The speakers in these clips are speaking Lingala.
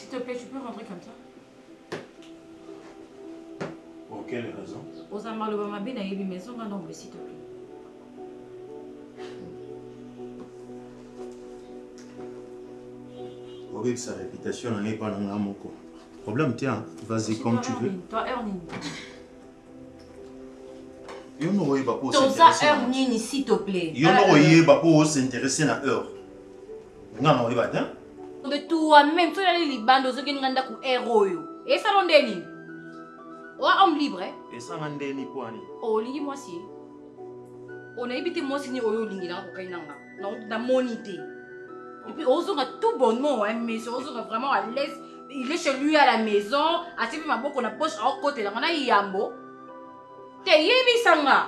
S'il te plaît, tu peux rentrer comme ça. Pour quelle raison? Aux amalobes ma bien à maison, non, s'il te plaît. Avec sa réputation, on n'est pas dans la moko. Problème, tiens, vas-y comme tu veux. Toi, Ernine. Ton ça, Ernine, s'il te plaît. Il y a pour s'intéresser à l'heure. Non, il va bien. De toi-même, tu as les bandes aux gens qui héros. Et ça, on est libre. On est libre. Et ça, on est libre pour aller. Oh, moi si. On a évité moi si ni oyo lingina ko kainanga. Non, na monité. Et puis Ozo a tout bonnement hein, mais Ozo est vraiment à l'aise. Il est chez lui à la maison, a tipi ma boko na poche à côté là, on a yambo. Te yebi sanga.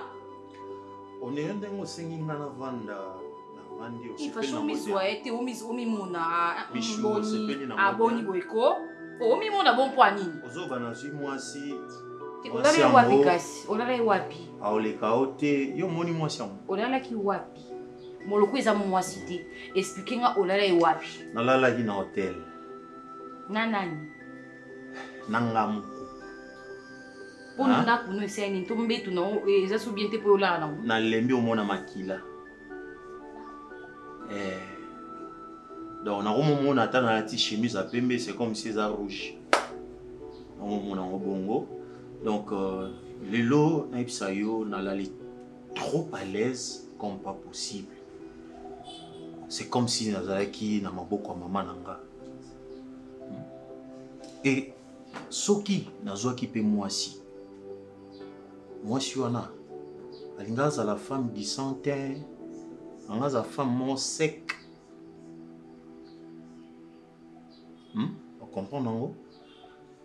On est un des mots singing na vanda. Il faut choumi soye te omi mona. Boni aboni boiko. Omi mona bon poani. Ozo va na moi si. Olala yi wapi kasi? Olala yi wapi? Aoleka ote, yo moni moi si. Olala ki wapi? Moloko eza moi cité. Expliquer nga olala yi wapi? Nalala ki na hotel. Nanani? Nangamu. Pour nous na kuno ese ni tombe tu na eza so bien te po olala na. Na lembi omona makila. Donc on a remonté à la petite chemise à pembe, c'est comme si ça rouge. On a bongo. Donc les lots naipsayo n'allait trop à l'aise comme pas possible. C'est comme si nazalaki na maboko ya mama nanga. Et soki nazwaki pe mwasi. Mwasi wana alingaza la femme du santé. La femme mon sec. On comprend non?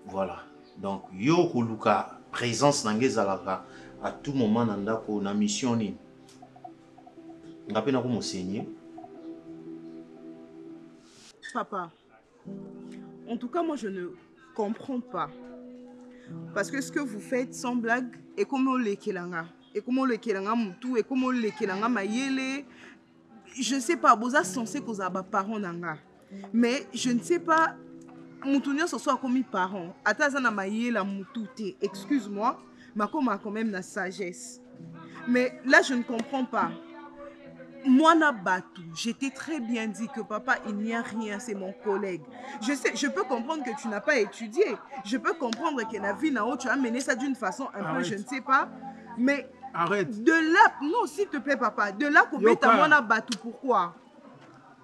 Voilà. Donc yo koluka présence nangezalaka à tout moment nandako na mission ni. Ngapena ko m'enseigner. Papa, en tout cas moi je ne comprends pas. Parce que ce que vous faites sans blague et comme on les kelanga. Et comment le kelanga mutu et comment le kelanga mayele, je sais pas, vous êtes censé que vous avez parents nanga, mais je ne sais pas, mutunyo ce soit comme parents, atazana mayela mutu excuse-moi, mais comme quand même la sagesse. Mais là je ne comprends pas. Moi na batu, j'étais très bien dit que papa il n'y a rien, c'est mon collègue. Je sais, je peux comprendre que tu n'as pas étudié, je peux comprendre que la vie tu as mené ça d'une façon un peu, je ne sais pas, mais arrête. De là, non s'il te plaît papa, de là qu'on mette à moi batu, pourquoi?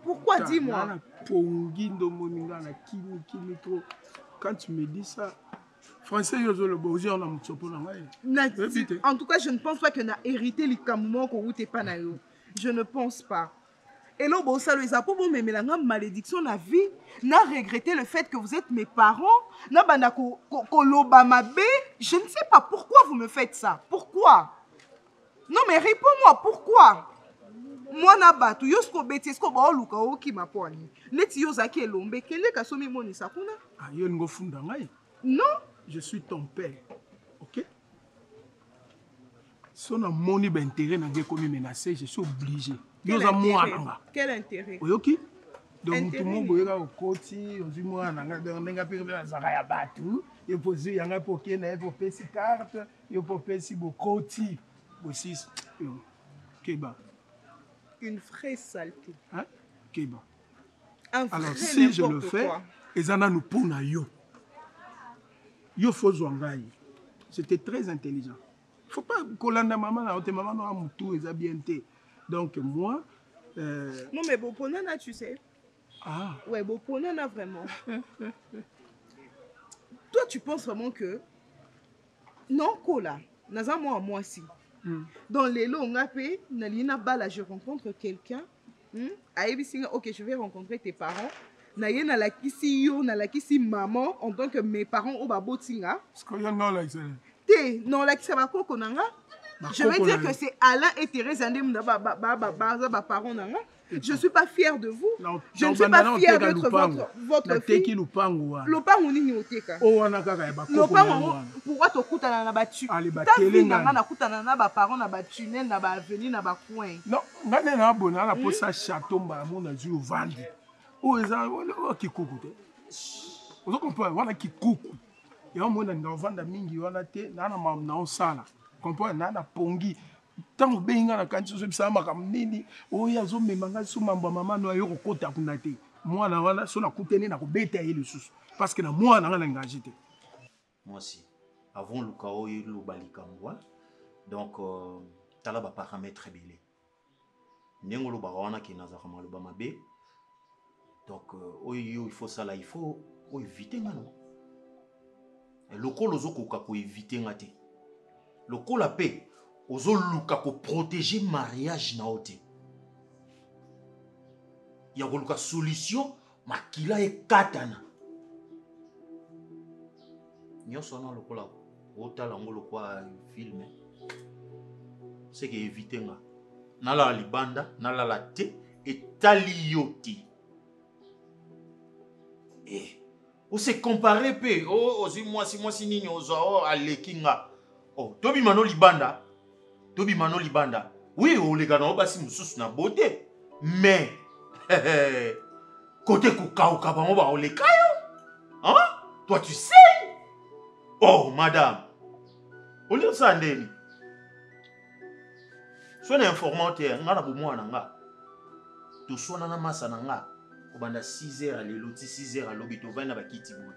Pourquoi dis-moi? Quand tu me dis ça, français en tout cas je ne pense pas que na hérité les camouements qu'on route pas na yo. Je ne pense pas. Et là, bon, ça les a pas bon, mais la malédiction, la vie, n'a regretté le fait que vous êtes mes parents, n'a bana ko l'obama bé. Je ne sais pas pourquoi vous me faites ça. Pourquoi? Non, mais réponds-moi, pourquoi? Moi, n'a pas tout, yosko bêtise, ko ba oluka o ki ma poani. Neti yozaki elombe, kende kasomi moni sakuna. Ah, yo ngo funda ngai. Non. Je suis ton père, ok? Si on a mon intérêt dans les menacé, je suis obligé. Quel intérêt? Ok? Donc tout le monde est au côté, on dit moi, on a pris un bateau, il faut poser un poké, il faut payer ses cartes, il faut payer ses côté. Aussi, Kéba. Une vraie saleté. Hein? Kéba. Alors si je le fais, ils en ont nous pour yo. Yo faut zwangai. C'était très intelligent. Faut pas kolanda maman na ote maman no amutu eza bien té. Donc moi non mais Boponana tu sais. Ah. Ouais, Boponana vraiment. Toi tu penses vraiment que non kola, naza moi si. Dans les lots ngapé nalina bala je rencontre quelqu'un. OK, je vais rencontrer tes parents. Na yena la kisi yo na la kisi maman en tant que mes parents au babotinga. Parce que y a là ça. Non, là, qui va konanga. Je veux dire que c'est Alain et Thérèse Andem parents. Je ne suis pas fière de vous. Je ne suis pas fière d'être votre fille. Lopango nini oteka. Pourquoi tokutana na batu? Ta vie na kutana na ba parents na ba tunnel na ba avenue na ba coin. Non, ngane na bona na posa château ba mon azu vandi. O eza o kikukuté. Vous comprenez? Voilà qui coupe. Il y a un monde qui vend mingi, voilà te, nana mam na osala. Comprenez? Nana pongi. Tant que benga na kanti so bisa makam nini, o ya zo memanga so mamba mama no ayo kokota kunate. Moi na wana so na kuteni na kobeta ye lisusu. Parce que na moi na ngana ngajite. Moi aussi. Avant le chaos et le balikambwa. Donc tala ba paramètre belé. Nengolo ba wana ki nazaka maloba mabe. Donc il faut ça là, il faut éviter ngano. Le col ozo koka ko éviter ngate. Le col la paix ozo luka ko protéger mariage na ote. Ya ko luka solution makila e katana. Nyoso na le col la ota la ngolo kwa film. C'est que éviter nga. Nala libanda, nala la te et talioti. Eh, on s'est comparé pe. Oh, moi si nini ozo alekinga. Oh, tobi mano libanda. Tobi mano libanda. Oui, o le gana obasi mususu na beauté. Mais côté kukauka ba ba o le kayo. Hein? Toi tu sais? Oh, madame. O le ça ndeni. Sois informateur, ngana bo mwana nga. To sona na masa na nga. Obanda 6h à l'eloti 6h à l'obito va na bakiti boy.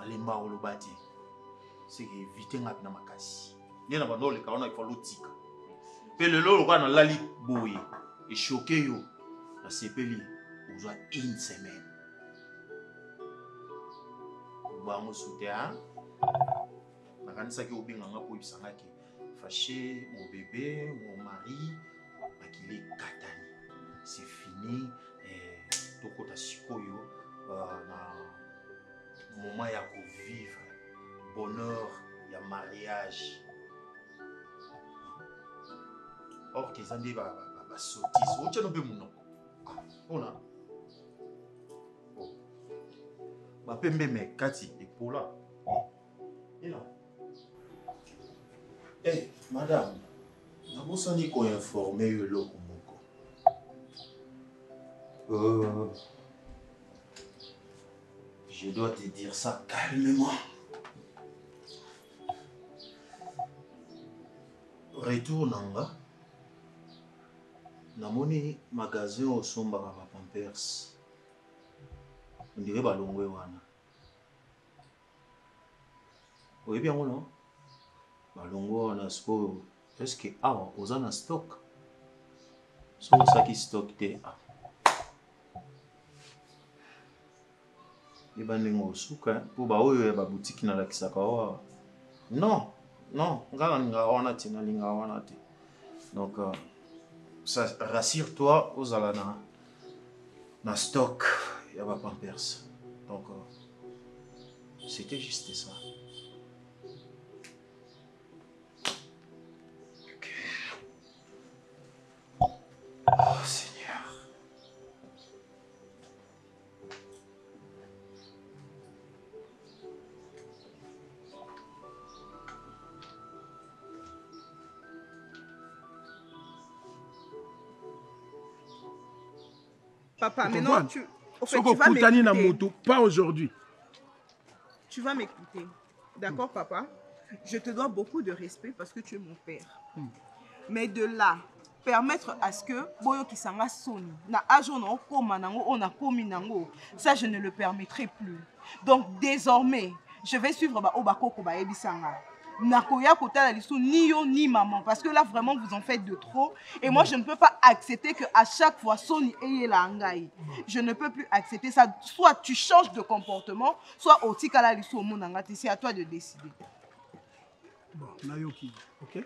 Alemba olobati. C'est que éviter ngap na makasi. Ni na bando le kaona il faut lotika. Pe le lolo kana lali boy et choqué yo. La sepeli ozo une semaine. Ba mo soutien. Na kanisa ki obinga nga po ibisanga ki fâché mon bébé, mon mari, qu'il est katani. C'est fini. Tokota sikoyo na moment ya ko vivre bonheur ya mariage. Or tes andi ba sotis. O tchano be munoko. Ona. Oh. Ba pembe me kati epola. Ina. Eh, madame, nabosani ko informer yo loko moko. Je dois te dire ça calmement. Retour nanga. Namoni magasin au somba ba Pampers. On dirait balongwe wana. Oui bien ou non? Balongo wana sport. Est-ce que aux en stock? So ça qui stock te Ibanengo suka pour ba oyo ba boutique na la kisaka wa. Non, ngala wana tina linga wana te. Donc ça rassure-toi aux alana na stock ya ba Pampers. Donc c'était juste ça. Oh Seigneur. Papa, maintenant tu... En fait, tu vas m'écouter. Pas aujourd'hui. Tu vas m'écouter. D'accord, papa? Je te dois beaucoup de respect parce que tu es mon père. Mais de là, permettre à ce que boyo qui s'en soni na ajo na okoma nango on a komi nango, ça je ne le permettrai plus. Donc désormais je vais suivre ba obako ko ba ebisanga nakoya kotala liso ni yo ni maman parce que là vraiment vous en faites de trop et moi je ne peux pas accepter que à chaque fois soni eye la ngai. Je ne peux plus accepter ça. Soit tu changes de comportement, soit otikala liso monanga, c'est à toi de décider. Bon, Nayoki, OK?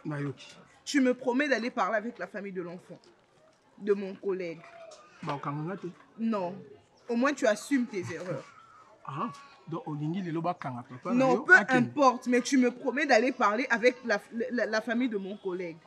Nayoki. Tu me promets d'aller parler avec la famille de l'enfant, de mon collègue. Non. Au moins tu assumes tes erreurs. Ah, donc papa. Non, peu importe, mais tu me promets d'aller parler avec la famille de mon collègue.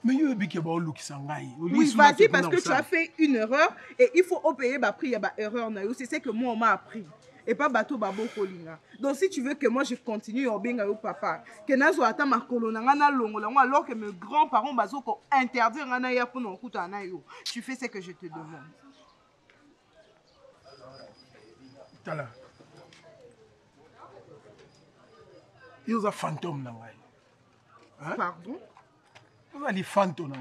Mais oui, vas-y parce que tu as fait une erreur et il faut payer ma prix, erreur. C'est ce que moi on m'a appris. Et pas bateau babo kolinga. Donc si tu veux que moi je continue au benga au papa, que nazo ata makolo na longola alors que mes grands-parents bazo ko interdire ngana ya pour non kuta na yo. Tu fais ce que je te demande. Tala. Il y a un fantôme dans hein? Pardon? Il y a des fantômes dans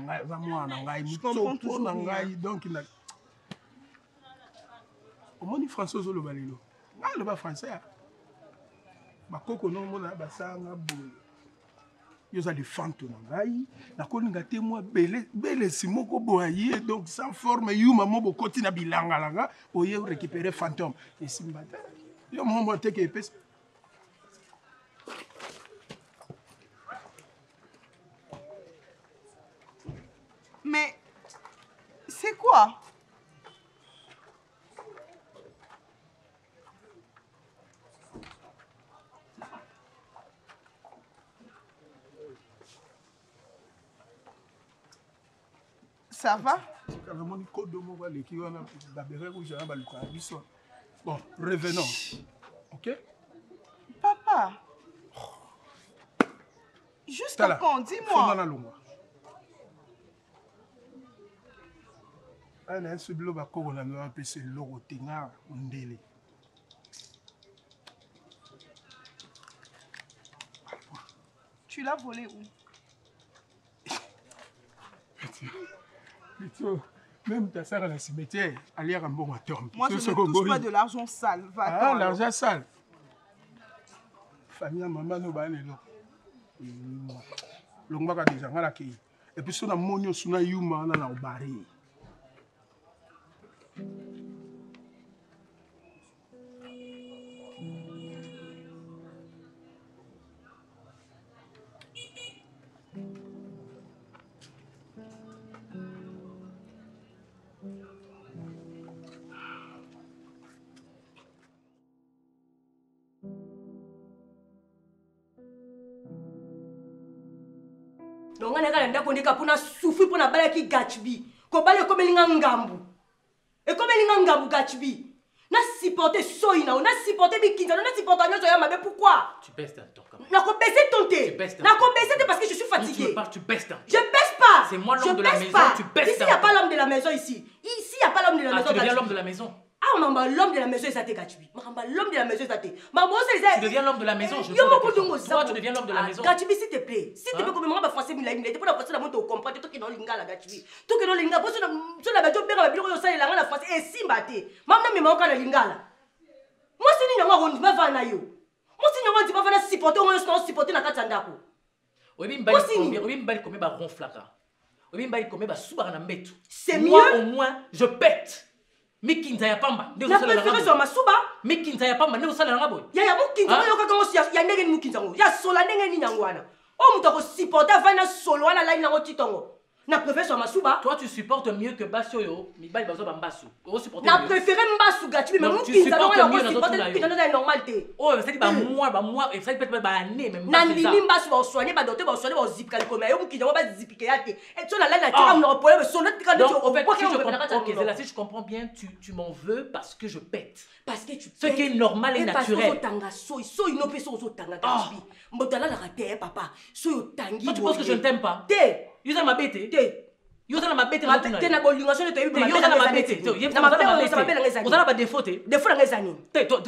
Je comprends toujours rien. Donc, il a... Au moins, les Français sont le balilo. Ah, le bas français. Ma coco non, mon abasanga boule. Il y a des fantômes dans la colinga témoin belle simoko boye donc sans forme you maman bo continue à bilanga langa pour y récupérer fantôme et simbata. Yo mon monte que épaisse. Mais c'est quoi? Ça va? Bon, revenons. Ok? Papa. Jusqu'à quand? Dis-moi. Tu l'as volé où? Même ta sœur à la cimetière, elle y a un bon atome. Moi, je ne touche pas de l'argent sale. Ah, l'argent sale. Famille, maman, nous va aller là. L'ongba déjà ngala ki. Et puis, si on a monio, si on a yuma, on a barré. Donc on a quand même dit qu'on a souffert pour la balle qui Gatsby. Qu'on balle comme les ngambu. Et comme les ngambu Gatsby. On a supporté Soina, on a supporté Bikinza, on a supporté Nyosoya, mais pourquoi? Tu baisses d'un ton quand même. On a baissé ton thé. On a baissé parce que je suis fatiguée. Tu me parles, tu baisses d'un. Je baisse pas. C'est moi l'homme de la maison, tu baisses ici, il n'y a pas l'homme de la maison ici. Ici, il n'y a pas l'homme de la maison. Tu deviens l'homme de la maison. Ah, maman, l'homme de la maison est saté, Gatsby. Maman, l'homme de la maison est saté. Maman, c'est Tu deviens l'homme de la maison. Je toi, tu deviens l'homme de la maison. Gatsby, s'il te plaît. S'il te plaît, comme maman va français, il a été pour la français, la montre au comprendre. Toi qui es dans l'ingala, Gatsby. Toi qui es dans l'ingala, parce que sur la maison, bien, bureau, ça, il a la français. Et si, maté. Maman, mais maman, quand l'ingala. Moi, c'est une on dit pas va na yo. Moi, c'est une on dit pas va na supporter, on va supporter na katandako. Oui, mbali comme ba ronflaka. Oui, mbali comme ba subara na mbetu. C'est mieux. Moi, au moins, je pète. Mikinza ya pamba. La préférence sur ma souba. Mikinza ya pamba, ne usala na boy. Ya mukinza yo kaka ya ndenge ni mukinza ngo. Ya sola ndenge ni nyangwana. O muta ko supporter va na solo wana la ina ngo titongo. Na préféré sur ma souba. Toi tu supportes mieux que Basio yo, mi bail bazo bambasu. O supporter. Na préféré Mbasu Gatsby mais mukinza non ya ko supporter pina na normalité. Oh, ça dit ba moi, ça dit peut-être ba année même. Na ndimi Mbasu ba soigner ba docteur ba soigner ba zip kali comme yo mukinza ba zipike yate. Et tu la la tu vas me repoler solo tika de en fait, si je comprends bien, tu m'en veux parce que je pète. Parce que tu ce qui est normal et naturel. Soy no peso zo tanga Gatsby. Mbotala la raté papa. Soy tangi. Tu penses que je ne t'aime pas? Yo ça m'a bêté. Yo ça m'a bêté. T'es na bolingation de toi. Yo ça m'a bêté. Na m'a défaut. Défaut na ngezani.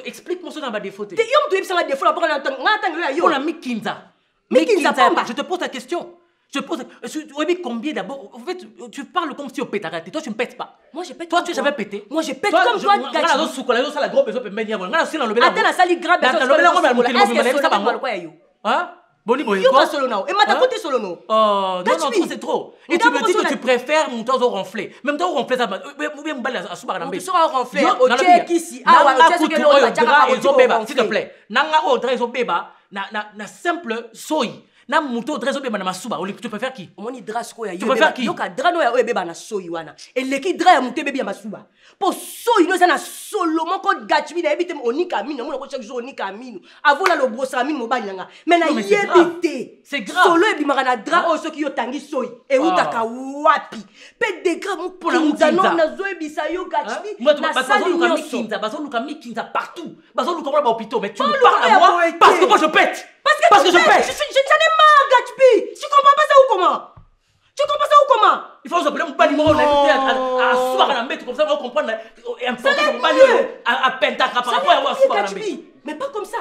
Explique-moi ça dans ma défaut. Te yo mtu yebisa défaut la pour na tanga yo. Pour la Mikinza. Je te pose la question. Oui, combien d'abord? En fait, tu parles comme si on pète. Toi, tu ne pètes pas. Moi, je pète. Toi, tu n'as jamais pété. Moi, je pète comme toi, Gatsby. La grosse besoin de venir. Attends, la salle grave besoin. Hein? Boni boy. Quoi solo now? Et mata côté solo no. Oh, non, c'est trop. Et tu me dis que tu préfères mon temps au ronflé. Même temps au ronflé ça. Bien balle à soubar na mbé. Tu seras ronflé. Au check ici. Ah ouais, au check que l'autre. S'il te plaît. Nanga o drezo beba na simple soy. Na muto drezo beba na masuba. Tu préfères qui? Moni dras ko ya yo. Tu préfères qui? Yo ka drano ya o beba na soy wana. Et leki dra ya muto beba ya masuba. Po soy no za na Solomon ko Gatsby na ebite onika mino mo ko chaque jour onika mino. Avola lo brosa mino mo banyanga. Mais na yebite. C'est grave. Solo e bimaka na dra o soki yo tangi soy. E utaka wapi. Pe de grave pour la mutano na zo ebisa yo Gatsby. Na sali Mikinza, bazoluka Mikinza partout. Bazoluka ba hôpital mais tu me parles à moi parce que moi je pète. Parce que je pète. J'en ai marre Gatsby. Tu comprends pas ça ou comment? Tu comprends ça ou comment? Il faut appeler mon bali, on a écouté à soir à la mettre comme ça, on va comprendre l'importance de mon bali à Pentagra par rapport à soir à la mettre. Mais pas comme ça.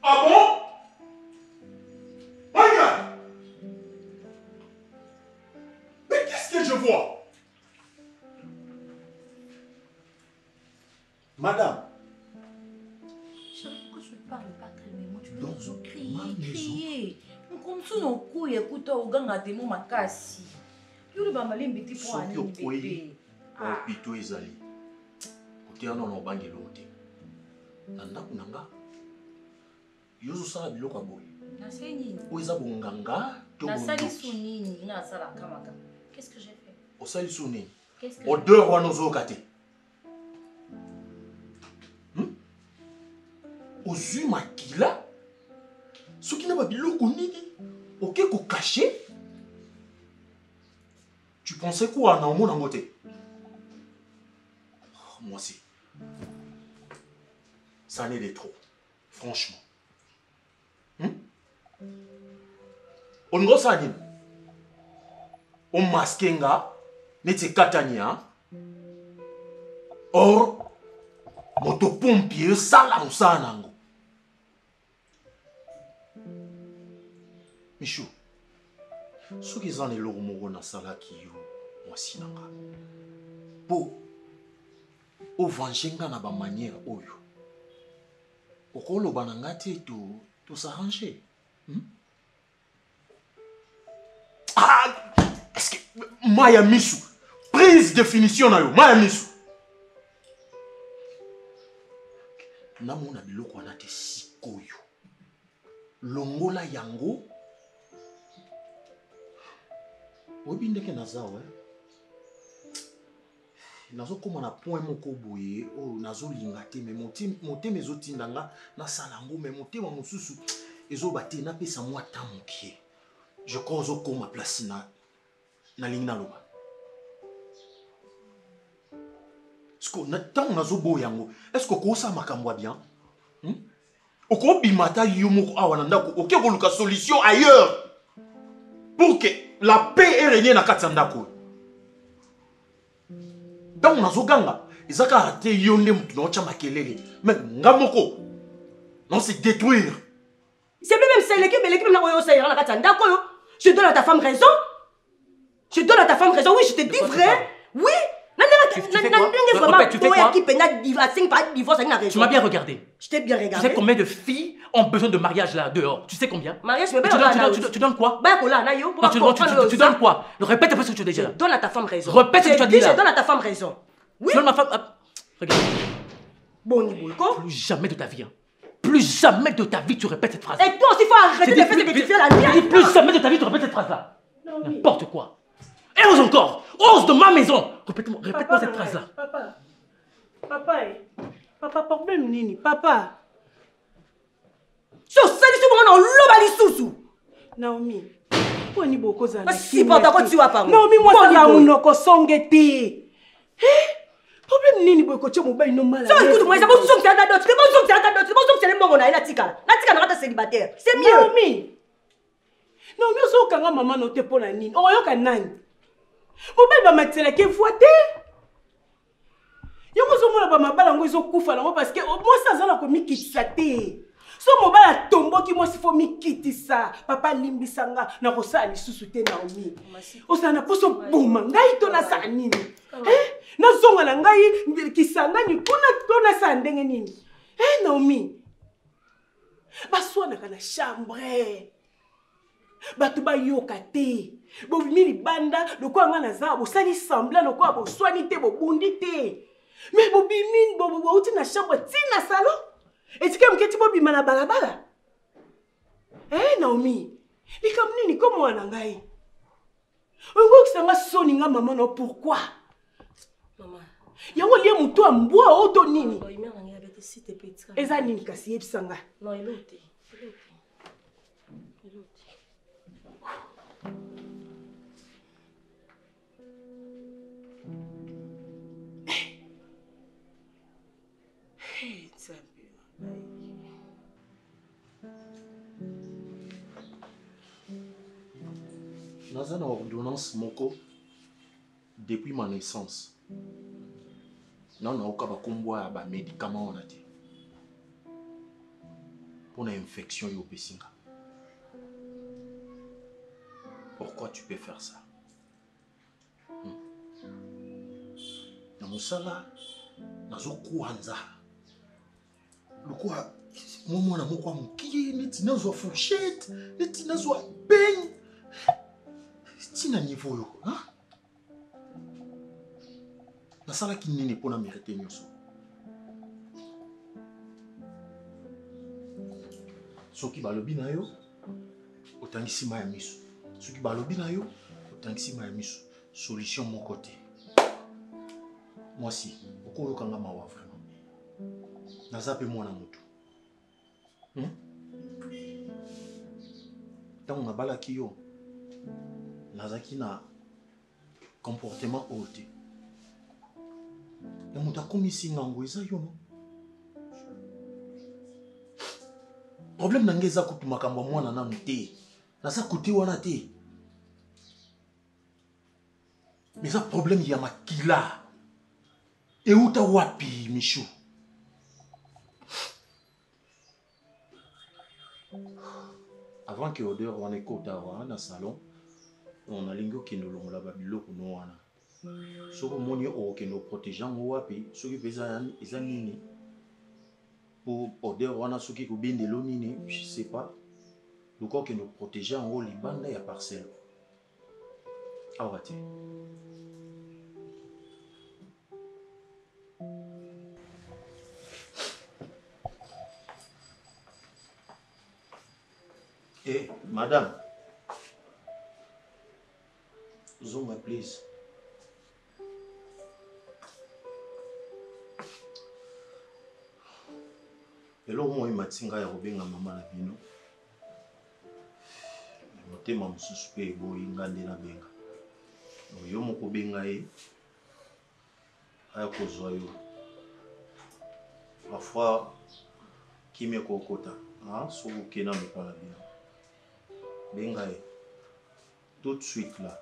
Ah bon? Regarde! Mais qu'est-ce que je vois? Madame. Pourquoi tu parles pas calmement? Tu Dans peux crier, ma maison. crier. Comme ça, on couille, écoute, au gang de mon macassi. Tu vas me l'embêter pour aller bébé. Ah, pito ezali. Côté on a bangi loté. Nanda kunanga. Yozo sala biloko boye. Na seni. Oeza bonganga to Na sali sunini, na sala kamaka. Qu'est-ce que j'ai fait? O sali sunini. Qu'est-ce que Odeur wana ozokate. Ozui makila. Soki na ba biloko nini? Ok ko cacher. Tu pensais quoi na omona ngote? Moi aussi. Ça n'est de trop. Franchement. On go ça ni. On maskenga neti katania. Or moto pompier sala musanango. Michou. Ce qui est le moro na sala ki yo mwasi nanga. Po o vanjenga na ba manière oyo. Okolo bananga te to s'arranger. Ah, est-ce que Maya Misu prise définition na yo Maya Misu. Namona biloko na te sikoyo. Longola yango. Obindeke nazawa. Nazo koma na point moko boye o nazo linga te mais motema ezotindanga na salango mais motema mosusu ezobate na pesa moi temps mokie. Je crois au koma place na linga loba. Sko na tant nazo boyango. Est-ce que ko sa makambo bien? Oko bimata yo moko awana ndako OK ko luka solution ailleurs. Pour que la paix est régnée dans Katsandako. Donc, nous avons Isaka te yonde mutunocha makelele. Mais ngamoko. Non, c'est détruire. C'est même c'est l'équipe na oyo ça ira na Katsandako. Je donne à ta femme raison. Je donne à ta femme raison. Oui, je te dis vrai. Oui. Tu fais quoi? Tu m'as bien regardé. Je t'ai bien regardé. Tu sais combien de filles ont besoin de mariage là dehors? Tu sais combien? Mariage, mais tu donnes quoi? Tu donnes quoi? Répète un peu ce que tu as déjà. Donne à ta femme raison. Répète ce que tu as dit là. Je donne à ta femme raison. Oui. Tu donnes ma femme. Regarde. Bon niveau. Plus jamais de ta vie. Plus jamais de ta vie tu répètes cette phrase. Et toi aussi, il faut arrêter de faire ce que tu fais là. Plus jamais de ta vie tu répètes cette phrase là. N'importe quoi. Et ose encore. Ose de ma maison. Répète-moi cette phrase là. Papa, problème nini? Papa. So, c'est du monde en lobali sousou. Naomi. Pourquoi ni beaucoup ça? Si pas d'accord tu vas pas. Naomi moi ça la unoko songete. Problème nini boy coach mo ba ino mal. So écoute moi ça bon son tiens d'autres. C'est bon son tiens d'autres. C'est bon son tiens mon na ila tika. Na tika na rata célibataire. C'est mieux. Naomi so kanga maman no te pona nini? O yoka nani? Mo ba matela ke voité. Yongo zo mona ba mabala ngo zo kufa lango parce que moi ça za la ko mikitisa te. So mobala tomboki moi sifo mikitisa. Papa limbisanga na ko sa lisusu te Naomi. Osana poso buma ngai to na sa nini? Na zonga na ngai kisanga ni kuna to na sa ndenge nini? Naomi. Baswana kana chambre. Batu ba yoka te. Bo vimi libanda loko anga na za bo sali semblant loko bo swani te bo bundi te. Mais bobimi bobouti na chambre tina salon. Et tu comme que tu bobima na balabala. Eh Naomi, likamni ni comme wana ngai. Ngo kisanga soninga maman no pourquoi? Maman. Yango lié muto ambwa oto nini? Eza nini kasi yebisanga? Non, elote. Dans une ordonnance moko depuis ma naissance. Non, non, on a combo à médicaments on a dit. Pour une infection yo pesinga. Pourquoi tu peux faire ça? Dans mon sala, dans un kouanza. Le quoi, moi na moko mukie, neti nazo fourchette, neti nazo peigne. Tina niveau yo, hein? Na sala ki nini pona mériter nyoso. Soki balobi na yo, otangisi ma ya miso. Soki balobi na yo, otangisi ma ya miso. Solution mon côté. Moi si, oko yo kanga mawa vraiment. Naza pe mwana mutu. Tango na balaki yo. Nazaki na comportement haute. Et mon comme ici nango eza yo no. Problème nangeza kutu makambo mwana na mte. Naza kuti wana te. Mais ça problème ya makila. Et uta wapi Michou? Avant que odeur on écoute dans le salon. On a lingo qui nous l'ont là-bas, biloko no wana. Soko moni o que nous protégeons wapi, ceux qui besoin ils nini. Pour odeur wana ceux qui kubinde lo nini, je sais pas. Le corps que nous protégeons au Liban là y a parcelle. Awati. Eh, madame. Zonga, please. Elo moi matinga ya kobenga mama na bino. Motema mususu pe boyi ngande na benga. Yo moko benga e aya kozwa yo. Parfois kimia kokota, ah so kena me pas la bino. Benga e tout de suite là.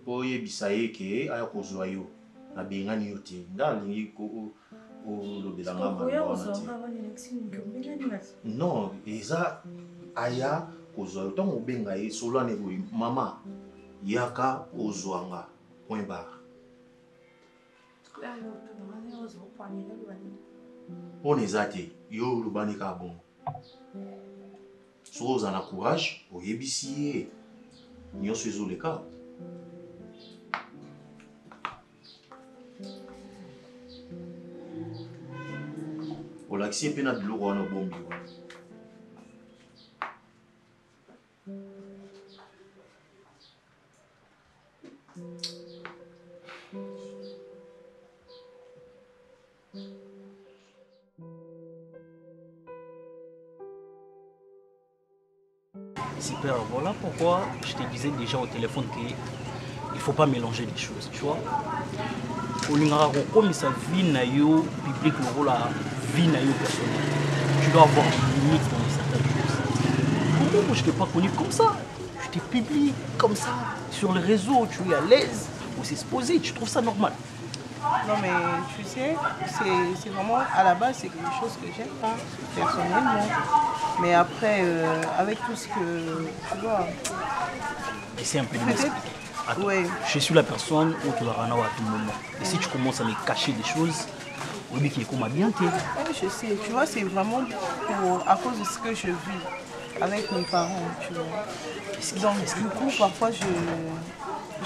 Po yebisa ye ke aya kozwa yo na bengani yo te ndalingi ko lobela ngama non eza aya kozwa yo ntango obenga ye solane boye mama yaka ozwanga point barre mpona eza te yo olobani ka bongo soki oza na courage oyebisi ye nyonso ezoleka. Olakisi pe na biloko wana bombi wana. Super, voilà pourquoi je te disais déjà au téléphone qu'il ne faut pas mélanger les choses, tu vois. Comme ça vie na yo public la vie na yo personnelle. Tu dois avoir une limite dans certaines choses. Comment moi je t'ai pas connu comme ça? Je t'ai publié comme ça sur les réseaux, tu es à l'aise, on s'est exposé, tu trouves ça normal? Non mais tu sais, c'est vraiment, à la base c'est quelque chose que j'aime pas, personnellement. Mais après, avec tout ce que tu vois... Essaye un peu de m'expliquer. Attends, ouais. Je suis la personne où tu vas rendre à tout moment. Et si tu commences à me cacher des choses, oui, qui est comme bien. Oui, je sais, tu vois, c'est vraiment à cause de ce que je vis. avec mes parents, tu vois. Donc du coup, parfois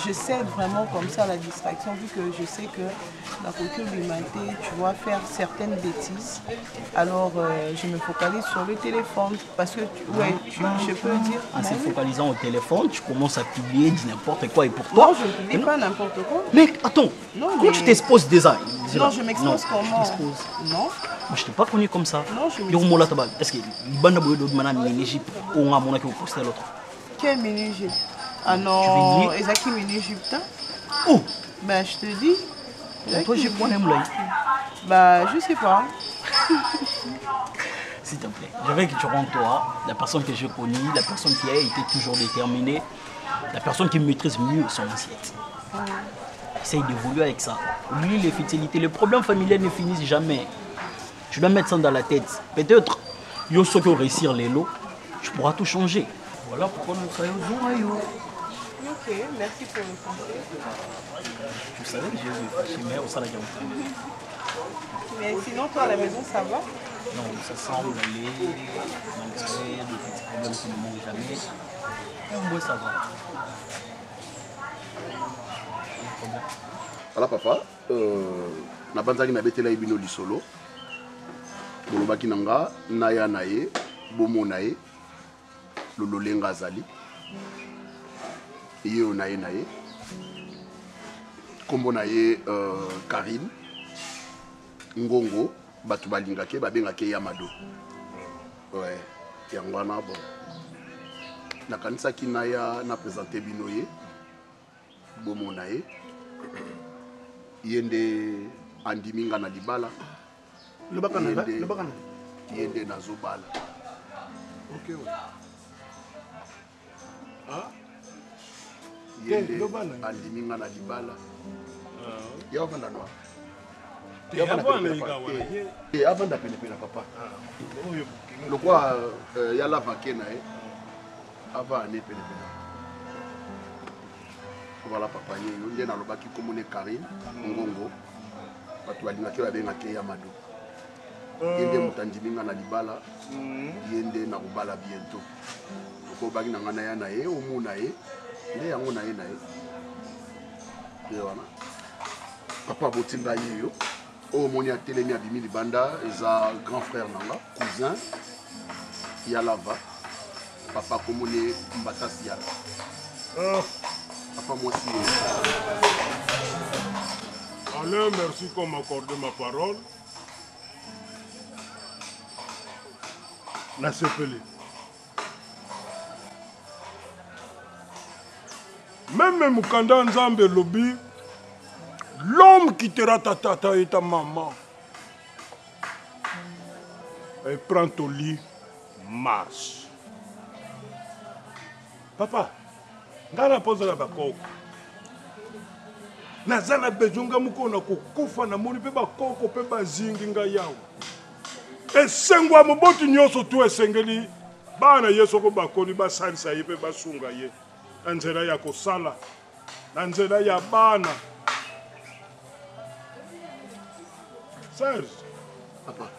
je cède vraiment comme ça à la distraction, vu que je sais que la culture du matin, tu vois, faire certaines bêtises. Alors je me focalise sur le téléphone, parce que je peux dire... En se focalisant au téléphone, tu commences à publier n'importe quoi, et pour toi... Non, je ne publie pas n'importe quoi. Mec, attends, comment tu t'exposes déjà? Non, je m'expose comment? Non. Moi, je t'ai pas connu comme ça. Non, je m'expose. Est-ce que Banda Boyo de Madame Égypte, on a mon qui vous posté l'autre? Quel mini-Égypte? Ah non, Ezaki mini-Égypte. Oh! Ben, je te dis. Toi, j'ai quoi même là? Bah, je sais pas. S'il te plaît, je veux que tu rentres toi, la personne que j'ai connue, la personne qui a été toujours déterminée, la personne qui maîtrise mieux son assiette. Essaye d'évoluer avec ça. Oublie les futilités. Les problèmes familiaux ne finissent jamais. Tu dois mettre ça dans la tête. Peut-être, yo ce que réussir les lots, tu pourras tout changer. Voilà pourquoi nous travaillons au Zoom. Ok, merci pour le conseil. Tu savais que j'ai mais au salaire. Mais sinon, toi à la maison, ça va? Non, ça semble aller, malgré de petits problèmes qui ne manquent jamais. Et moi, ça va. Voilà papa, na banzaki na betela ibino lisolo. Bolobaki nanga naya naye, bomo naye, lololenga azali. Iye naye naye. Kombo naye Karine. Ngongo, batu balingake, babengake Yamado. Ouais, yangwana bon. Nakanisaki naya na présenter bino ye. Bomo naye. Yende andiminga na libala. Yende na zobala. Ok, ouais. Ah? Yende andiminga na libala. Ya vanda noa. Ya vanda pene papa. Le quoi ya la vakena avant année pene. Voilà papa yende na lobaki komone Karine Ngongo. Batu balingaki babengaki Yamado. Yende mutandiminga na libala. Yende na kobala bientôt. Ko baki na ngana ya na ye omu na ye. Nde yango na ye na ye. Yewana. Papa botinga yeyo. O moni atelemi abimi libanda eza grand frère nanga, cousin Yalava. Papa komone Mbatasi Yala. Papa moi aussi. Alain, merci qu'on m'accorde ma parole. La sepelée. Même Mukanda Nzambe Lobi, l'homme qui quittera ta tata et ta maman. Et prends ton lit, marche. Papa, ngana pose la bakoko. Nazana bezonga mukona kokufa na moni pe bakoko pe bazingi nga yawo. Esengwa moboti nyoso tu esengeli bana yeso ko bakoli basalisa ye pe basunga ye. Na nzela ya kosala, na nzela ya bana. Serge, Papa.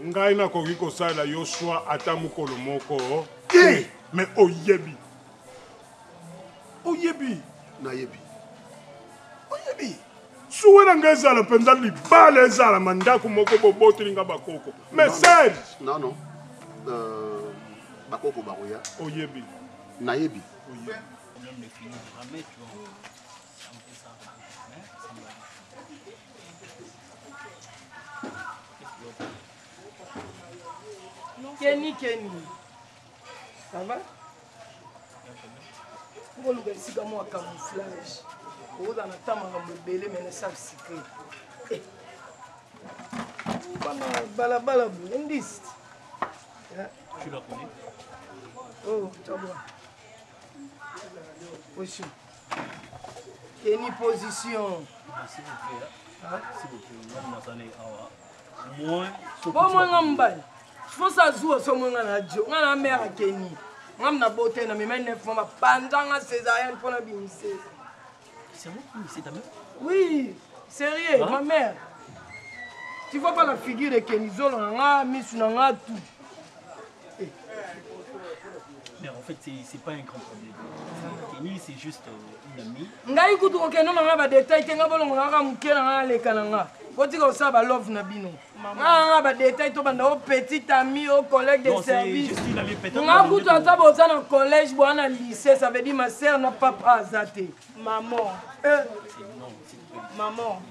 Ngai na koki kosala yo swa ata mukolo moko. Mais oyebi. Oyebi. Na yebi. Oyebi. Suwe na ngai ezala mpenza libala ezala mandako moko boboteli nga bakoko. Mais Serge. Non, non. Bakoko baroya. Oyebi. Na yebi. Kenny. Ça va? On va faire un camouflage. On va attendre un bébé, mais ça secret. Balabala, indice. Tu la connais? Oh, tu vois. Position. Kenny position. S'il vous plaît. Moi, Bon, moi, je pense à jouer sur mon radio. On a la mère à Kenny. On a beauté, mais maintenant, il faut ma pendant césarienne pour la bimser. c'est moi qui c'est ta mère? Oui, sérieux, ma mère. Tu vois pas la figure de Kenny Zolo, on a mis sur tout. fait, c'est pas un grand problème. Kenny, c'est juste une amie. Ngai kutu okendo na ba détail tenga bolongo na mukela na leka na nga. Poti ko sa ba love na bino. Nga ba détail to banda o petit ami au collègue de service. Juste une amie peut-être. Nga kutu ata boza na collège bo na lycée, ça veut dire ma sœur n'a pas azate. Maman. Maman,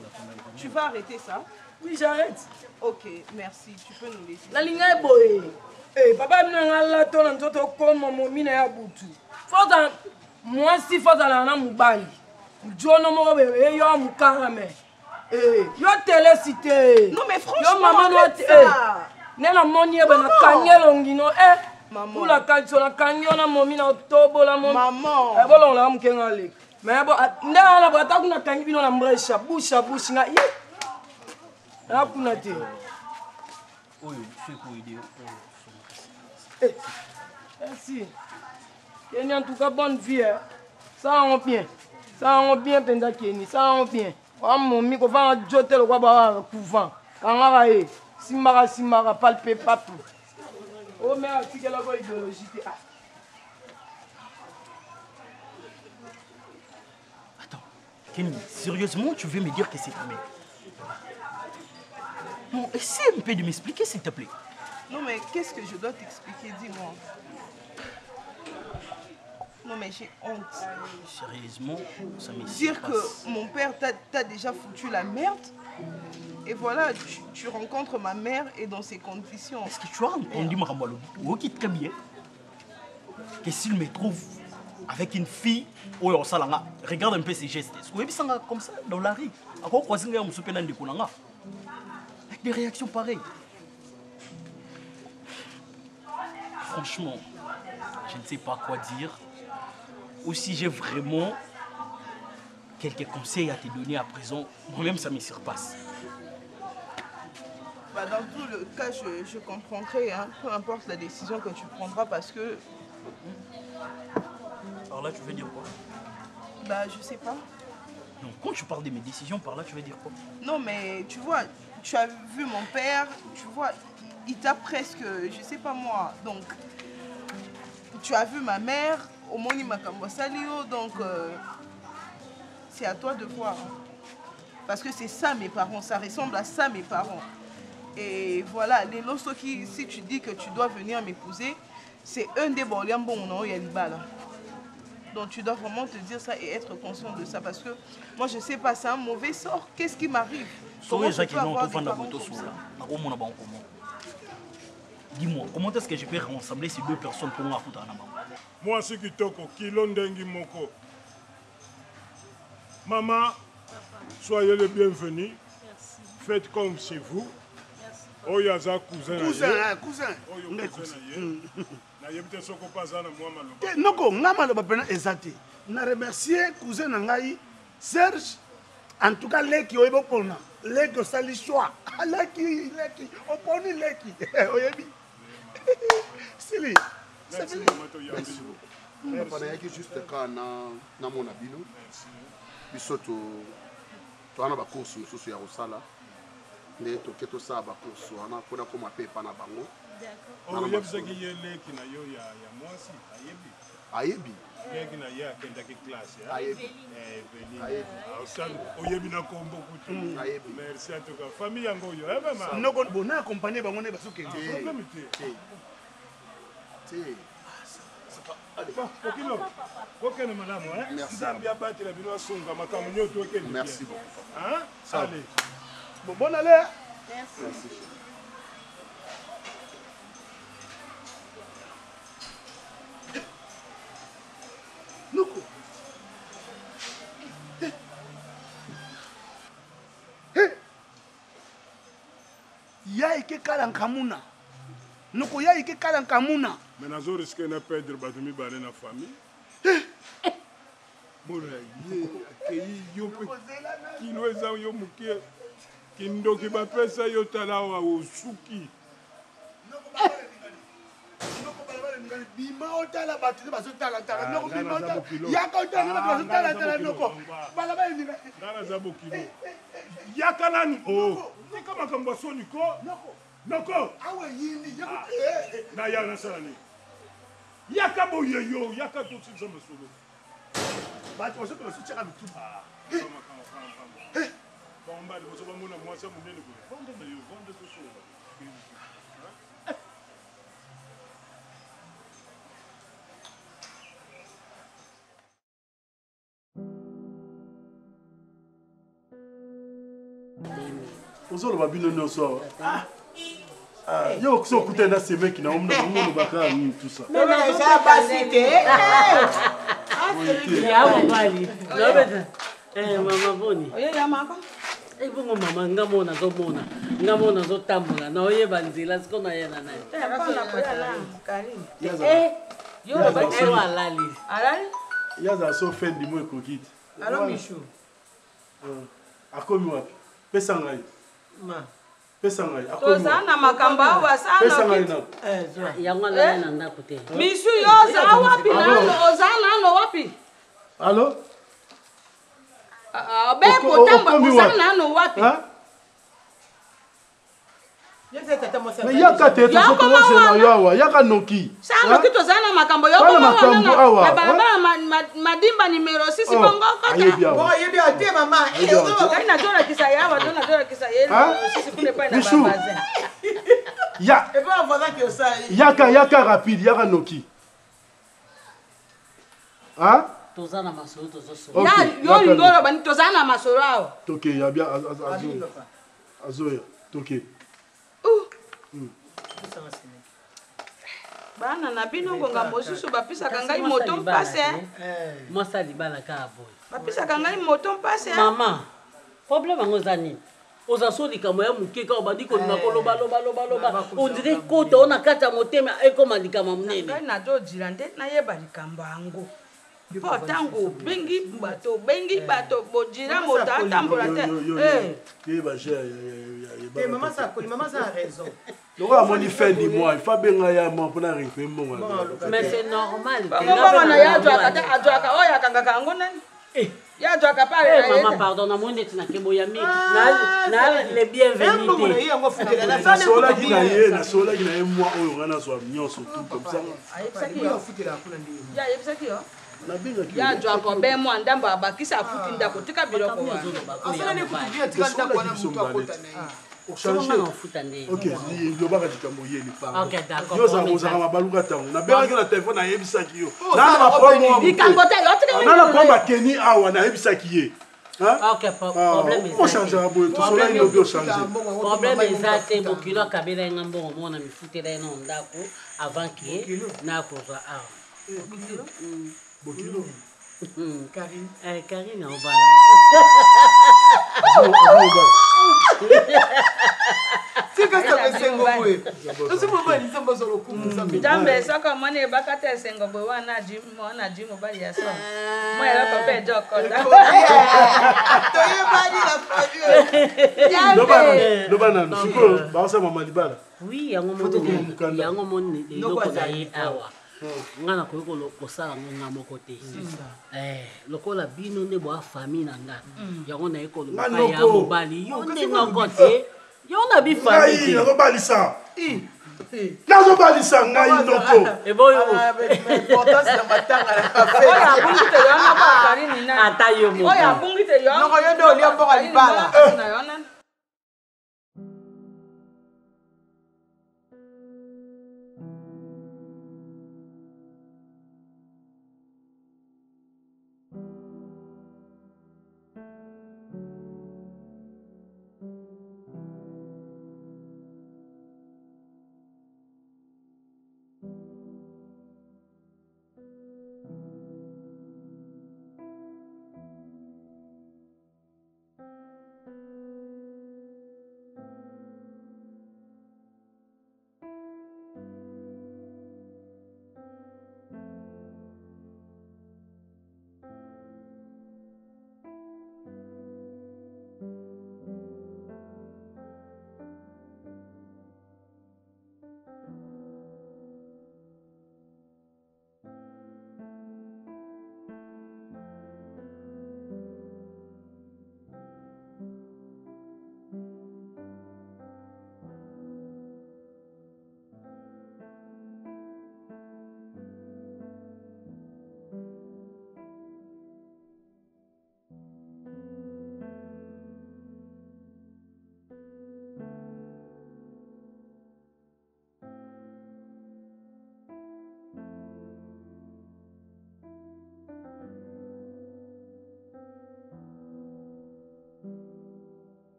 tu vas arrêter ça? Oui, j'arrête. Ok, merci. Tu peux nous laisser. La ligne est boye. Eh, papa mna la to na nzoto comme mon mina ya butu. Foza moi si foza la na mubali. Jono mo be yo mukarame. Eh, yo télécité. Non mais franchement, yo maman no ça. Nena moni ebe na kangelo ngino maman. Pour la kalso na kangyo na momi na tobo la momi. Maman. Eh bolon la mkenga le. Mais bon nda na bata kuna kangi bino na mbresha busha nga. Là kuna te. Oyo, c'est quoi idée? Merci. Kenny, en tout cas, bonne vie. Hein. Ça va bien. Ça va bien, Penda Kenny. Ça va bien. Mon micro va jeter le roi couvent. Quand on va y Simara, palper, papou. Oh, mais tu as la bonne idéologie. Attends, Kenny, sérieusement, tu veux me dire que c'est ta mère? Non, essaie un peu de m'expliquer, s'il te plaît. Non mais qu'est-ce que je dois t'expliquer, dis-moi. Non mais j'ai honte. Sérieusement, ça me dire que mon père t'a déjà foutu la merde. Et voilà, tu rencontres ma mère et dans ces conditions. Est-ce que tu as entendu Marambalo? Ok, très bien. Que s'il me trouve avec une fille, regarde un peu ses gestes. Comme ça, dans la rue. Avec des réactions pareilles. Franchement, je ne sais pas quoi dire. Ou si j'ai vraiment quelques conseils à te donner à présent, moi-même ça me surpasse. Bah, dans tout le cas, je comprendrai, hein, peu importe la décision que tu prendras parce que... Alors là, tu veux dire quoi? Bah, je sais pas. Donc, quand tu parles de mes décisions, par là, tu veux dire quoi? Non, mais tu vois, tu as vu mon père, tu vois, il t'a presque, je sais pas moi, donc... Tu as vu ma mère, au Moni Makambo Salio, donc c'est à toi de voir. Hein. Parce que c'est ça mes parents, ça ressemble à ça mes parents. Et voilà, les Losoki, si tu dis que tu dois venir m'épouser, c'est un des boliambons non Yalibala. Donc tu dois vraiment te dire ça et être conscient de ça. Parce que moi je sais pas, c'est un mauvais sort. Qu'est-ce qui m'arrive? Comment je peux avoir des parents comme ça? Dis-moi, comment est-ce que je peux rassembler ces deux personnes pour moi à maman? Moi, c'est qui toko, Kilondengi Moko. Maman, soyez les bienvenus. Merci. Faites comme chez vous. Oyaza cousin. Cousin. Noko, ngama loba pena ezati. Na remercier cousin nangai Serge. En tout cas, leki oyebo pona. Leki osali choix. Leki, oponi leki. Oyebi. Sili. Merci beaucoup. Napana juste quand na mona bino. Biso to ana ba course mususu ya Rosala. Nde to keto sa ba course ana pona ko mapepa na bango. D'accord. Oh, yebisaki leki na yo ya mwasi ayebi. Ayebi. Leki na ya kenda ki classe ya. Ayebi. Ayebi. Oyebi na kombo kutu. Ayebi. Merci en tout cas. Famille yango yo. Eba ma. Noko bona accompagner bango ne basuke. Problème té. Allez. Kokilo. Kokene madame, hein? Merci. Bien battre la bino songa makamu nyoto okene. Merci beaucoup. Hein? Allez. Bon allez. Merci. Noko. Ya ike kala nkamuna. Noko ya ike kala nkamuna. Mais nazo risque na perdre batumi bale na famille. Mora ye akei yo pe kilo eza yo mukie kindoki bapesa yo talawa osuki. Bima otala batu bazotala tala noko bima otala yaka otala bazotala tala noko bala ba ndinga Ngana za bokilo. Yaka nani? Oh. Ni kama kamba soni ko? Noko. awe yini Na ya na sala ni. Yaka boyeyo, yaka tout ça me solo. Bah, tu vois que je tire avec tout. Bon, bah, je vais vous moi, ça, mon nez, vendre ce soir. ozoloba bino nyonso yo so okuta na semeki na omona baka nini tout ça eza basi te ya mobali mama boni oyeya maka ebongo mama ngamo nazotambola na oyeba nzela siko nayena naye yo alali yaza so fin du mois ekoki te alo michu akomi wapi pesa ngai pesa ngai toza na makambo awa sana yango alali na ndako te misu yo oza wapi nano oza nano wapi alo bekotambola oza nano wapi mais yaka te tozokozela yo awa yaka noki sanoki toza na makambo yo madimba numero 6 bongokotaoyebi te mama ngai nazolakisa ye awa nazolakisa ye yaka rapide yaka noki toza na masolo tozosoyo olingi olobani toza na masolo awa toke ya bia azoya toke bana na bino ngonga mosusu bapisaka ngai moto mpase mwasi alibala kaka boye bapisaka ngai moto mpase mama problème yango eza nini oza so likambo ya moke kaka obandi kolinga kolobaloba ondire kota o na kati ya motema ekoma likambo monene ngai nazodila nde nayeba likambo yango mpo ntango obengi bato bodira moto atambola te lokola amoni fin du mois il faut benga ya mo mpona récupérer mbongo mais c'est normal bongobongona ye adwaka oyo akangaka yango nani ye adwaka mama pardon namoni neti nakeboyami na le bienvenue nasolaki na ye mwa oyo ngai nazwa nyonso tout comme ça yayebisaki yo ya adwaka obe mwa ndambo abakisa afuti ndako tika biloko lobaka likambo oyeli panozaka mabaluka ntango nabengaki na telefone nayebisaki yo nana bapomba keni awa nayebisaki ye ochangeaka boye tosolaki lobi ochange problème eza te bokilo akabela ye nga mbongo mona mifutela ye na ndako avant ke nakozwa awa bokilo Karine obala jambe soko moni ebakata esengo boye wana ji mobali ya so mo eloko mpe ejokoda loba nanu sikoyo baosama malibala oui yango moni eloko na ye awa nga nakoki kosala ngo nga moko te lokola bino nde boa famille na nga yango naye kolobaka ya mobali yo nde noko te yo na bifamille te nazobalisa ngai noko ata yo moko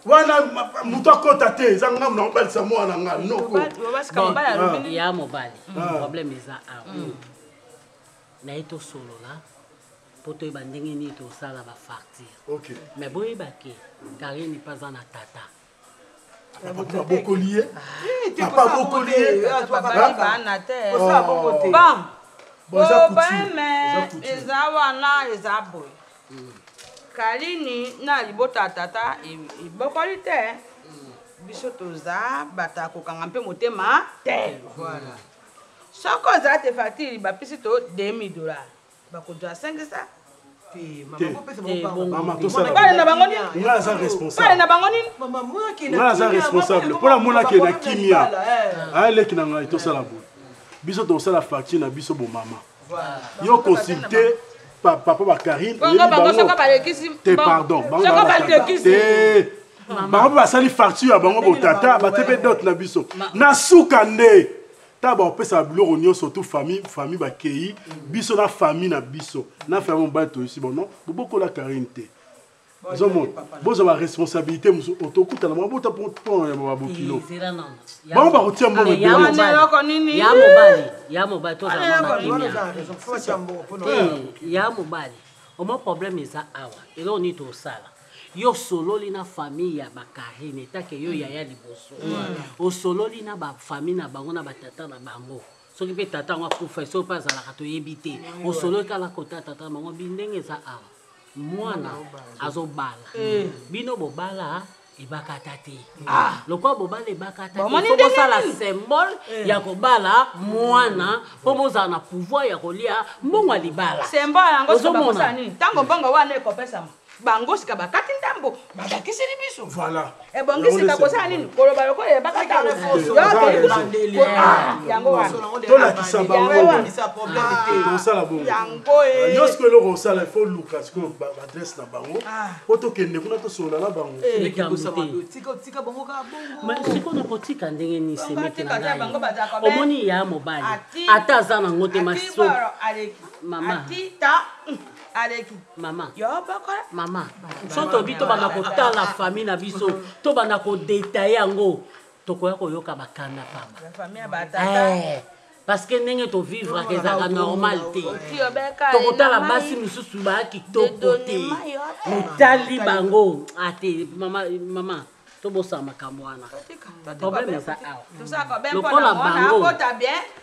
wana moto akota te eza nga mona obalisa mwana nga noko ya mobali problème eza awa naye tosolola mpo toyeba ndenge nini tosala bafartire mais boyebake Karine paza na tata papa bokoliye papa bokoliye eza wana eza boye Karine na libota tata ibokoli te biso toza bato akokanga mpe motema te soko oza te facture bapesi to $2000 bakozwa 500 bale na bango nini nga aza responsable mpona monake na kimia ayeleki na ngai tosala boye biso tosala facture na biso bomama yo consulte papa bakarine te pardon bango basali facture ya bango botata batepe dote na biso na suka nde ta baopesa biloko nyonso tu famille bakei biso na famille na biso na famille mobali toyisi bono bobokola Karine te ozomona bozwa baresponsabilité mosusu otokutana bango bota mpona ya babokilo bango bakotia mbongo ebele ya mobali tozala ya mobali omo problème eza awa eloko nini tosala yo sololi na famille ya bakarine etake yo yaya liboso osololi na bafamille na bango na batata na bango soki mpe tata yango akufa soki mpe azalaka toyebi te osololi kala kota tata na bango bindenge eza awa mwana azobala bino bobala ebakata te lokwa bobala ebakata te bosala symbole ya kobala mwana mpo bozala na pouvoir ya kolia mbongo ya libala symbole yango sobakosa nini ntango mbongo wana ekopesama bango sika bakati ndambo babakisili biso voilà ebongisika kosala nini koloba lokola ebakata yango wana tolakisa bango tosala bongo nyonso eloko osala ifo luka sikoyo baadresse na bango po tokende kuna tosolola na bango sikoyo nakotika ndenge nini semete na ngai omoni ya mobali ata aza nango te maso mama aleki mama yo bakola mama so tobi tobanda kotala famille na biso tobanda kodetaye yango tokoya koyoka bakanda pamba parce que ndenge tovivre ezalaka normal te tokotala basi mosusu baya kitoko te motali bango ate mama tobosala makambo wana problème eza awa lokola bango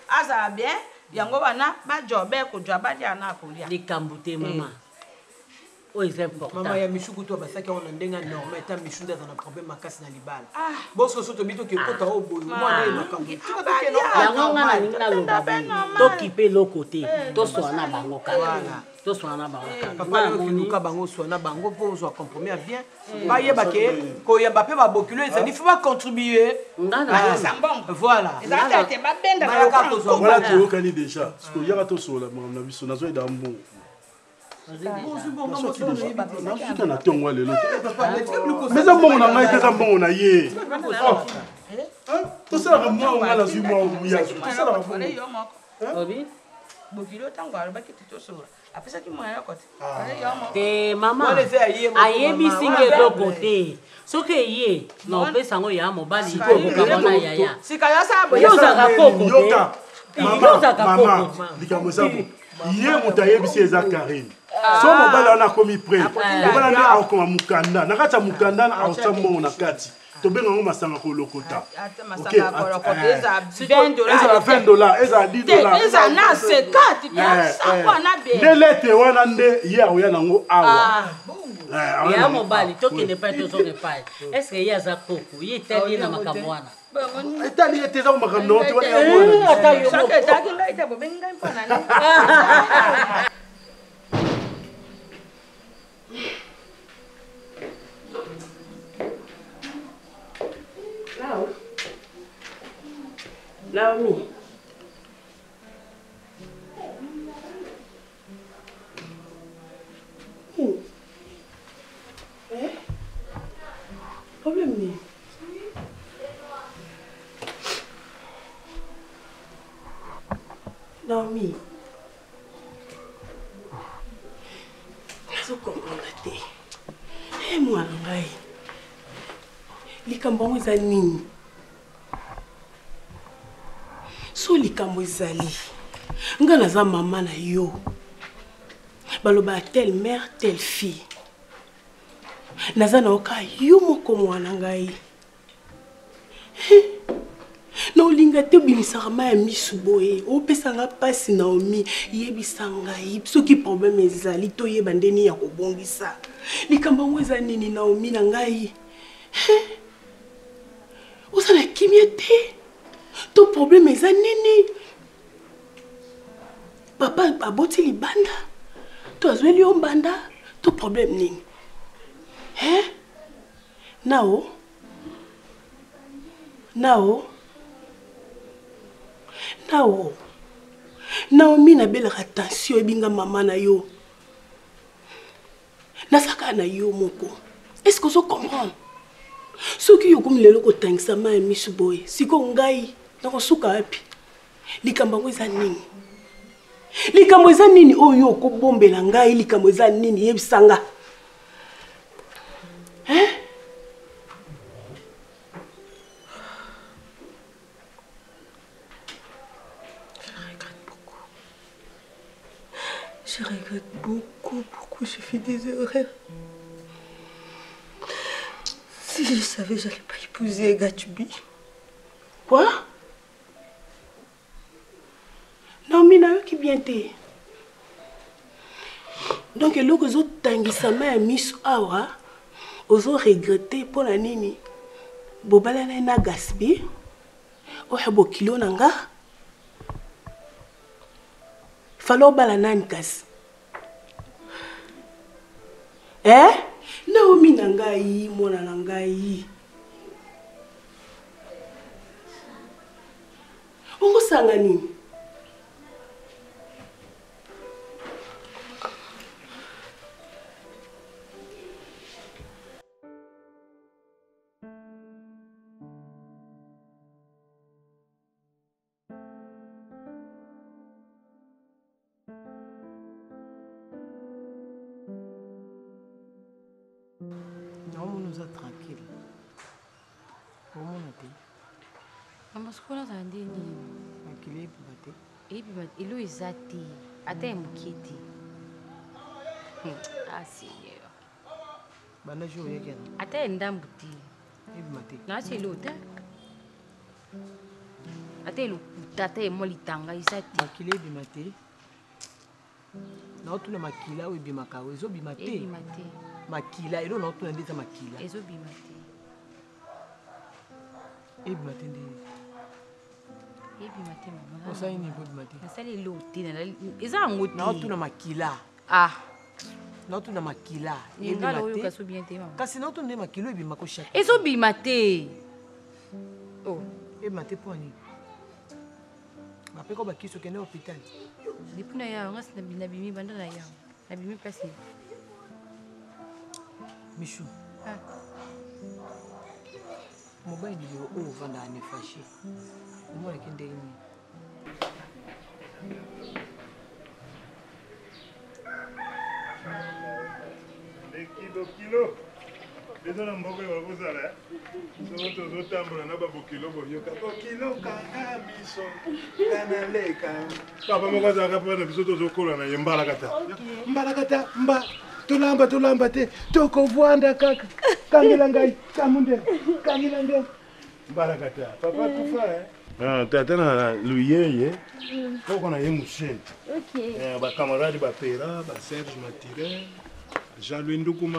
azala bien yango wana bajobe kojwa balia na kolia likambo te mama oyo eza important mama ya mishuku to basaki ona ndenge normal eta mishunda za na problème makasi na libala bosko so to bito ke kota oboyo mwana ye makambo yango nga na ningi naloba boye tokipe loko te toswana na bango kaka toswana na bango papa luka bango swana bango mpo ozwa compromis bien bayeba ke koyeba mpe babokilo ezali fo bacontribuer voilà voilà toyokani déjà sikoyaka tosolola makambo na biso nazoyeda mbongo nasuka na ntongo lelo te eza mbongo na ngai te eza mbongo na ye tosalaka mwa nga nazwi mwa yazo tosalaka bongo bokilo ntango alobaki te tosolola apesaki mwana yoko te mama ayebisi nge eloko te soki eye na opesa yango ya mobali kokamona yaya yo ozaka koko te yo ozaka koko likambo eza ye moto ayebisi eza Karine so mobali wana akomi prêt mobali nde akoma mokanda na kati ya mokanda aotya mbongo na kati tobenga yango masanga kolokota ezala $20 ezala $10 nde lete wana nde ye aoya nango awa ya mobali tokende epai tozoka epai estce ye aza koko ye etali ye na makambo wana etali ye te eza makambo nango te wana ya mwana Naomi. Problème ni. Naomi. Je comprends te. Et moi ngai. likambo yango eza nini? So likambo ezali nga naza mama na yo baloba telle mère telle fille naza naoka yo moko mwana ngai na olinga te obimisaka ma ya misu boye opesanga mpasi Naomi yebisa ngai soki problème ezali toyeba ndeni ya kobongisa likambo yango eza nini Naomi na ngai ozala kimia te to problème eza nini papa aboti libanda to azweli yo mbanda to problème nini nao Naomi nabelaka tension ebinga mama na yo nasaka na yo moko est-ce que vous comprenez soki yo komi lelo kotangisa ma ya misu boye siko ngai nakosuka wapi likambo yango eza nini oyo okobombela ngai likambo eza nini yebisanga Je regrette beaucoup j'ai fait des erreurs. Si je savais, j'allais pas épouser Gatubi. Quoi? Non, mais non, qui bien t'es. Donc, le que vous tangisa ma miss awa, vous regretté pour la nini. Bobala na gaspi. Oya bo kilo nanga. Falo bala nani kasi. Naomi nangai mona nangai. Ongo sanga nini? Tranquille. Comment on a dit? Parce qu'on a entendu qu'il est battu. Et puis il est zati. Attends, mukiti. Ah Seigneur. Bana jo yeke. Attends ndambuti. Et puis maté. Na c'est l'autre. Attends le tata et molitanga izati. Qu'il est bimaté. Na otuna makila we bimaka we zo bimaté. Et bimaté. Makila elo na otuna ndeta makila. Ezo bimaté. Et bimaté ndi. Et bimaté maman. On ça ni bimaté. Na sali loti na eza ngoti. Na otuna makila. Ah. Na otuna makila. Et bimaté. Ngalo yo kaso bien te maman. Kasi na otuna makilo e bimako shaka. Ezo bimaté. Oh. Et bimaté poni. Après qu'on va qui se connaît au hôpital. Depuis na ya ngas na bimi banda na ya. Na bimi place. Michou. Ah. Mobile yo o vanda ne fâché. Moi qui ndé ni. Kilo. Désolé mboko wa kozala. Soto zotambola na babokilo boyoka. Kilo kanga biso. Kana leka. Papa moko za kapana na biso tozokola na yembala kata. Mbala kata mba. Tulamba te. Toko vwanda kaka. Kangela ngai kamunde. Kangela ngai. Mbala kata. Papa kufa tata na luyeye. Koko na yemushe. OK. Ba camarade ba pera, ba Serge Matire. Jean-Louis Ndoukouma,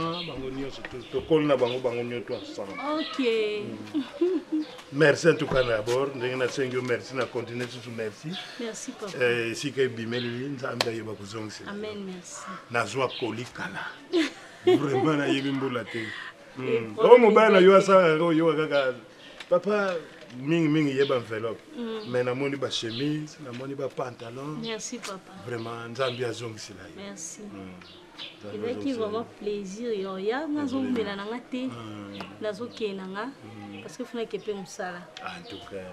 Ok. Merci en tout cas d'abord. Merci, na continuer sur merci. Merci papa. Si que bimeli nzambe yeba kuzongisa. Amen, merci. Nazwa kolikala. Vraiment na yebimbola te. Oh mobile na yo asa yo kaka. Papa mingi yeba enveloppe. Mais na moni ba chemise, na moni ba pantalon. Merci papa. Vraiment nzambe azongisa la. Merci. Ezaki vraiment plaisir yo ya nazombela nanga te nazokela nanga parce que funa kepe musala. En tout cas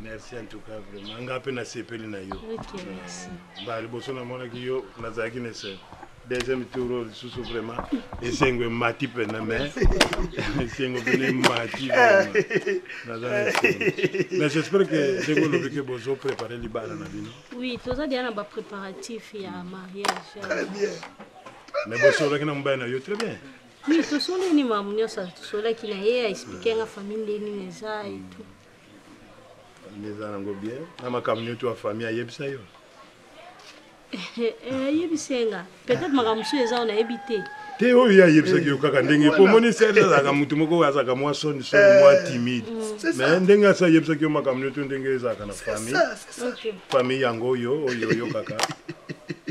merci en tout cas vraiment nga pe na sepeli na yo. OK merci. Ba liboso na mona ki yo nazaki ne se deuxième tour lisusu vraiment esengo emati pena mais esengo pena emati mais j'espère que ndenge olobi ke bozo préparer libala na bino. Oui, toza dia na ba préparatif ya mariage. Très bien. Mais bosolaki na mobali na yo très bien. Oui, tosoleni mamu nyonso tosolaki na ye aexplike nga famille ndeni eza et tout. Neza nango bien na makambo nyonso ya famille ayebisa yo. Yebisenga peut-être makambo so eza na ebite. Te oyo ayebisaki yo kaka ndenge po moni sele azaka mutu moko azaka mwa soni mwa timide. Mais ndenge asa ayebisaki yo makambo nyonso ndenge ezaka na famille. Famille yango oyo kaka.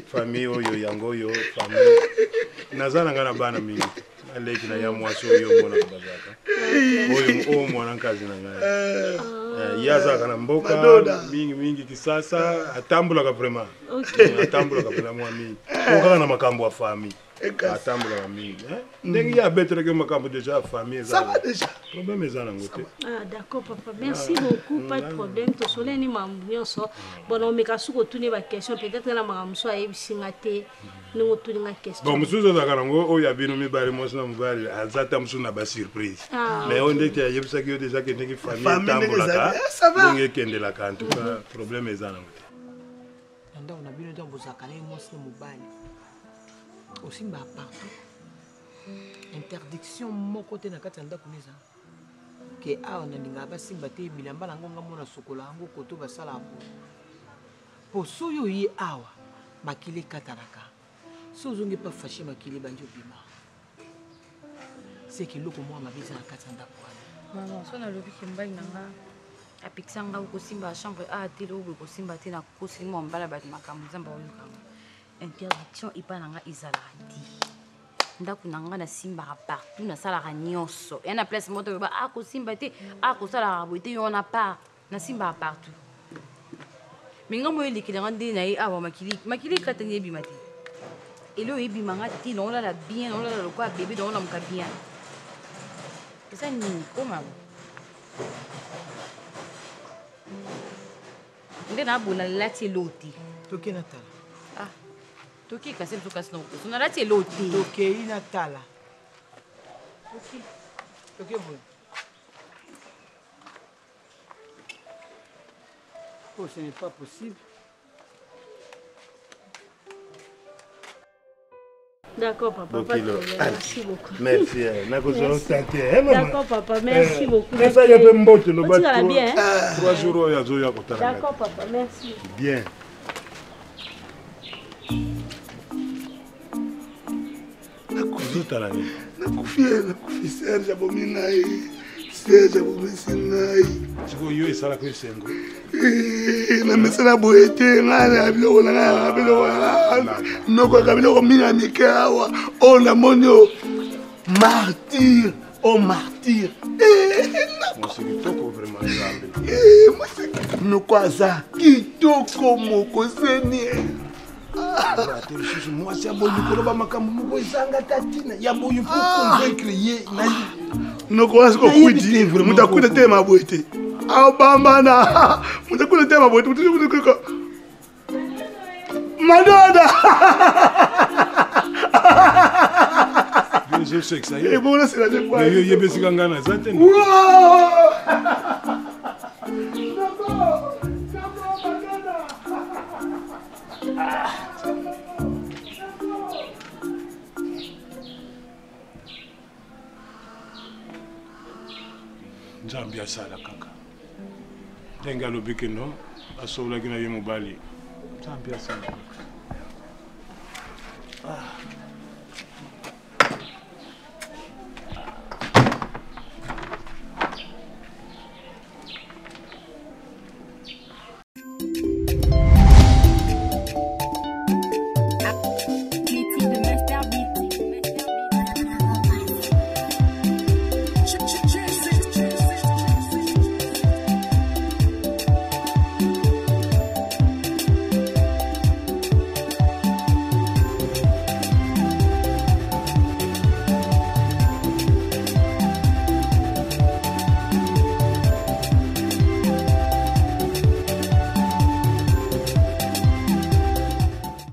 Famille oyo yango yo famille. Nazana ngana bana mingi. Aleki na ya mwaso yo mona bazaka. Oyo mwana nkazi na ngaya. Yaza kana mboka mingi kisasa atambula ka vraiment. Atambula ka vraiment mwa mingi. Okaka na makambo ya famille. Atambula ka mingi, ndenge ya betre que makambo déjà famille ça. Ça va déjà. Problème ezana ngote. Ah d'accord papa, merci beaucoup, pas de problème. To soleni mambo nyonso. Bon on meka suko tuni ba question peut-être na makambo so ayebisinga te. Nous tuni nga question. Bon musuzo za karango oyo abino mibali moso na mubali azata musu na ba surprise. Mais on dit que yebisa ki yo déjà que ndenge famille tambula ka. Ndenge kendela ka en tout cas problème ezana ngote. Nda on a bino dans vos akane moso na mubali. Aussi mba partout. Interdiction mon côté na kati ndako neza. Que a on ninga ba simba te bilamba lango ngamo na sokola ngo koto ba sala po. Po soyo yi awa makili kataraka. Sozongi pas fâché makili banjo bima. C'est que loko moi ma bise na kati ndako. Maman, so na lobi kimbai nanga. Apixanga ko simba chambre a telo ko simba te na ko simba mbala ba makambo zamba oyo kanga. Interdiction ipananga izalati. Ndako nanga na simba partout na sala nyonso. Ya na place moto ba ko simba te ko sala boite yo na pas na simba partout. Minga mo elikira ngande na awa makili katanye bimati. Elo ebi manga ti non la bien on la quoi bébé don la muka bien. Ça ni comment. Ndena bona lati loti. Toke na tala. Ah. Toke kasi mtukas no. Sona lati loti. Toke ina tala. Toke bon. Oh, ce n'est pas possible. D'accord, papa. Pas de problème. Merci beaucoup. Merci. D'accord, papa. Merci beaucoup. Ça y est, peu mbote le bateau. 3 jours ya zo ya kotala. D'accord, papa. Merci. Bien. Nakuzotala ni. Nakufi Serge abominai. Serge abominai. Siko yo esala ko sengo. Na mesana boete ngana abilo na abilo noko kabilo ko mina mikawa ona monyo martyr o martyr kitoko vraiment zambe noko aza kitoko mokoseni moi c'est bon ko ba makambo moko ezanga tatina ya boyo pour convaincre ye na noko asko kwiti mutakuta te maboete Abamana, mutakuta te maboete mutakuta Madonna. Je sais que ça y est. Et bon là c'est la deuxième fois. Mais il y a des gangana ça t'es. Nzambi asala kaka. Denga lobike no asobola kina ye mobali. Nzambi asala.